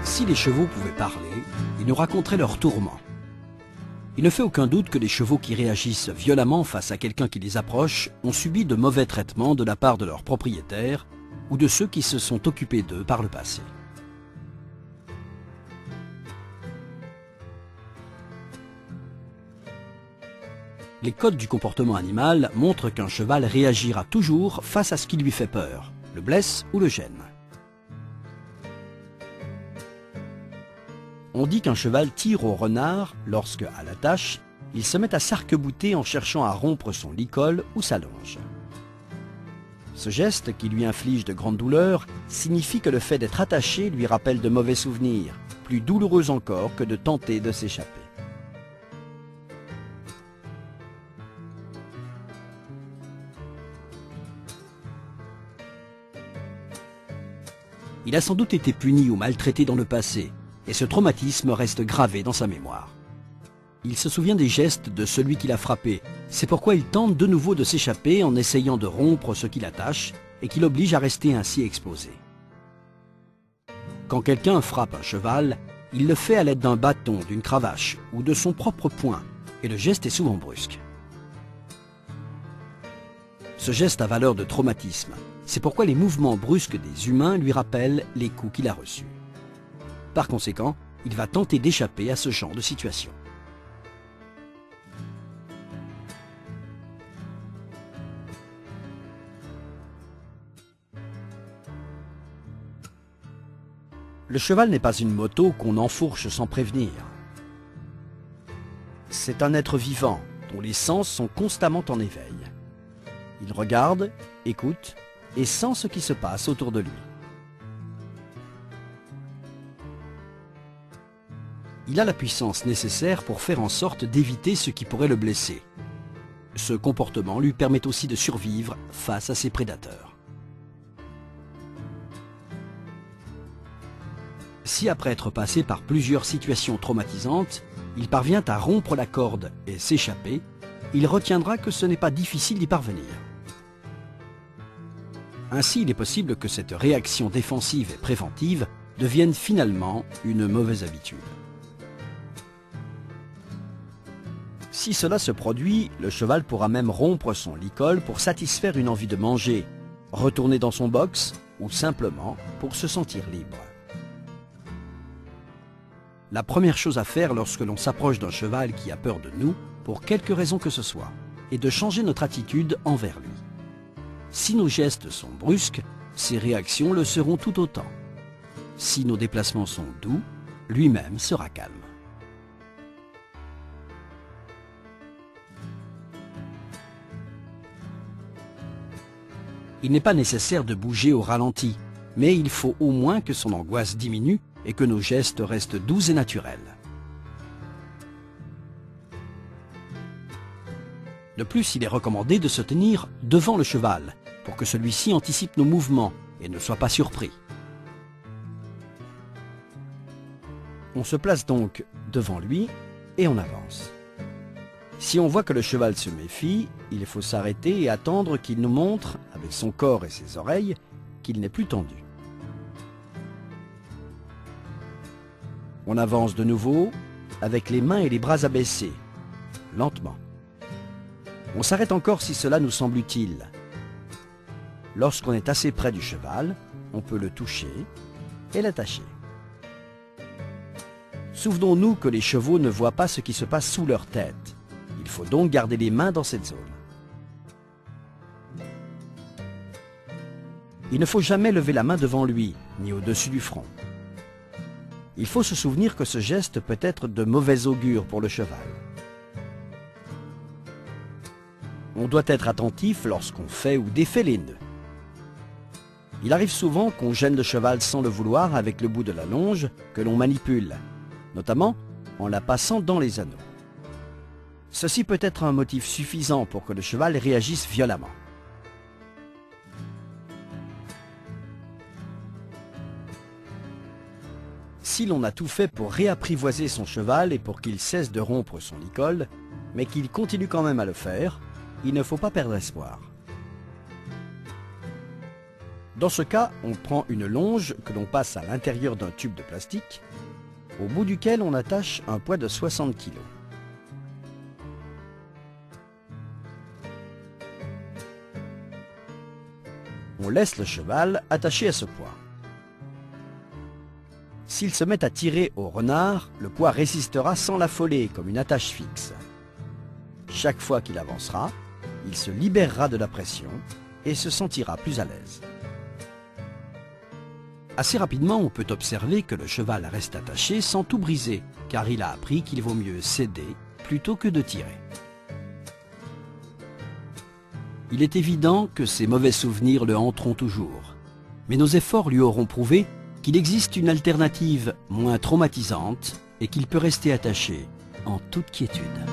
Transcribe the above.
Si les chevaux pouvaient parler, ils nous raconteraient leurs tourments. Il ne fait aucun doute que les chevaux qui réagissent violemment face à quelqu'un qui les approche ont subi de mauvais traitements de la part de leurs propriétaires ou de ceux qui se sont occupés d'eux par le passé. Les codes du comportement animal montrent qu'un cheval réagira toujours face à ce qui lui fait peur, le blesse ou le gêne. On dit qu'un cheval tire au renard lorsque, à la tâche, il se met à s'arc-bouter en cherchant à rompre son licol ou sa longe. Ce geste, qui lui inflige de grandes douleurs, signifie que le fait d'être attaché lui rappelle de mauvais souvenirs, plus douloureux encore que de tenter de s'échapper. Il a sans doute été puni ou maltraité dans le passé, et ce traumatisme reste gravé dans sa mémoire. Il se souvient des gestes de celui qui l'a frappé, c'est pourquoi il tente de nouveau de s'échapper en essayant de rompre ce qui l'attache et qui l'oblige à rester ainsi exposé. Quand quelqu'un frappe un cheval, il le fait à l'aide d'un bâton, d'une cravache ou de son propre poing, et le geste est souvent brusque. Ce geste a valeur de traumatisme, c'est pourquoi les mouvements brusques des humains lui rappellent les coups qu'il a reçus. Par conséquent, il va tenter d'échapper à ce genre de situation. Le cheval n'est pas une moto qu'on enfourche sans prévenir. C'est un être vivant dont les sens sont constamment en éveil. Il regarde, écoute et sent ce qui se passe autour de lui. Il a la puissance nécessaire pour faire en sorte d'éviter ce qui pourrait le blesser. Ce comportement lui permet aussi de survivre face à ses prédateurs. Si après être passé par plusieurs situations traumatisantes, il parvient à rompre la corde et s'échapper, il retiendra que ce n'est pas difficile d'y parvenir. Ainsi, il est possible que cette réaction défensive et préventive devienne finalement une mauvaise habitude. Si cela se produit, le cheval pourra même rompre son licol pour satisfaire une envie de manger, retourner dans son box ou simplement pour se sentir libre. La première chose à faire lorsque l'on s'approche d'un cheval qui a peur de nous, pour quelque raison que ce soit, est de changer notre attitude envers lui. Si nos gestes sont brusques, ses réactions le seront tout autant. Si nos déplacements sont doux, lui-même sera calme. Il n'est pas nécessaire de bouger au ralenti, mais il faut au moins que son angoisse diminue et que nos gestes restent doux et naturels. De plus, il est recommandé de se tenir devant le cheval pour que celui-ci anticipe nos mouvements et ne soit pas surpris. On se place donc devant lui et on avance. Si on voit que le cheval se méfie, il faut s'arrêter et attendre qu'il nous montre, avec son corps et ses oreilles, qu'il n'est plus tendu. On avance de nouveau, avec les mains et les bras abaissés, lentement. On s'arrête encore si cela nous semble utile. Lorsqu'on est assez près du cheval, on peut le toucher et l'attacher. Souvenons-nous que les chevaux ne voient pas ce qui se passe sous leur tête. Il faut donc garder les mains dans cette zone. Il ne faut jamais lever la main devant lui, ni au-dessus du front. Il faut se souvenir que ce geste peut être de mauvais augure pour le cheval. On doit être attentif lorsqu'on fait ou défait les nœuds. Il arrive souvent qu'on gêne le cheval sans le vouloir avec le bout de la longe que l'on manipule, notamment en la passant dans les anneaux. Ceci peut être un motif suffisant pour que le cheval réagisse violemment. Si l'on a tout fait pour réapprivoiser son cheval et pour qu'il cesse de rompre son licol, mais qu'il continue quand même à le faire, il ne faut pas perdre espoir. Dans ce cas, on prend une longe que l'on passe à l'intérieur d'un tube de plastique, au bout duquel on attache un poids de 60 kg. On laisse le cheval attaché à ce poids. S'il se met à tirer au renard, le poids résistera sans l'affoler comme une attache fixe. Chaque fois qu'il avancera, il se libérera de la pression et se sentira plus à l'aise. Assez rapidement, on peut observer que le cheval reste attaché sans tout briser, car il a appris qu'il vaut mieux céder plutôt que de tirer. Il est évident que ces mauvais souvenirs le hanteront toujours, mais nos efforts lui auront prouvé qu'il existe une alternative moins traumatisante et qu'il peut rester attaché en toute quiétude.